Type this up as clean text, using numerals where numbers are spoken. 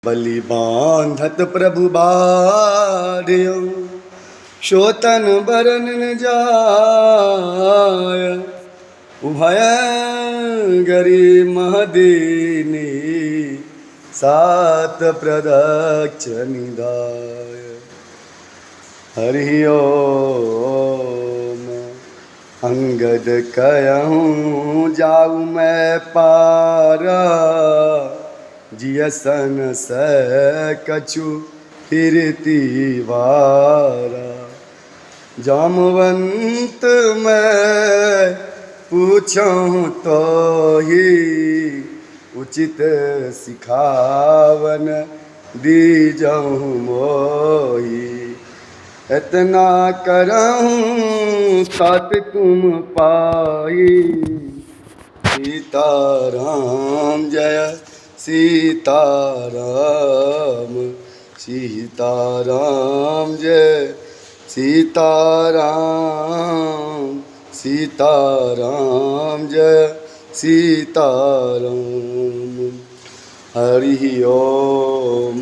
बलि बांधत प्रभु बाढ़ शोतन बरन न जाय उभय गरी महदीनी सात प्रदक्षिणदाय हरि ओम अंगद कहूँ जाऊ मैं पारा जियसन से कछु फिरती वारा जामवंत मैं पूछूं तो ही उचित सिखावन दीजहूँ मोही इतना करहूँ तात तुम पाई सीताराम जय सीताराम सीताराम जय सीताराम सीताराम जय सीताराम हरि ओम।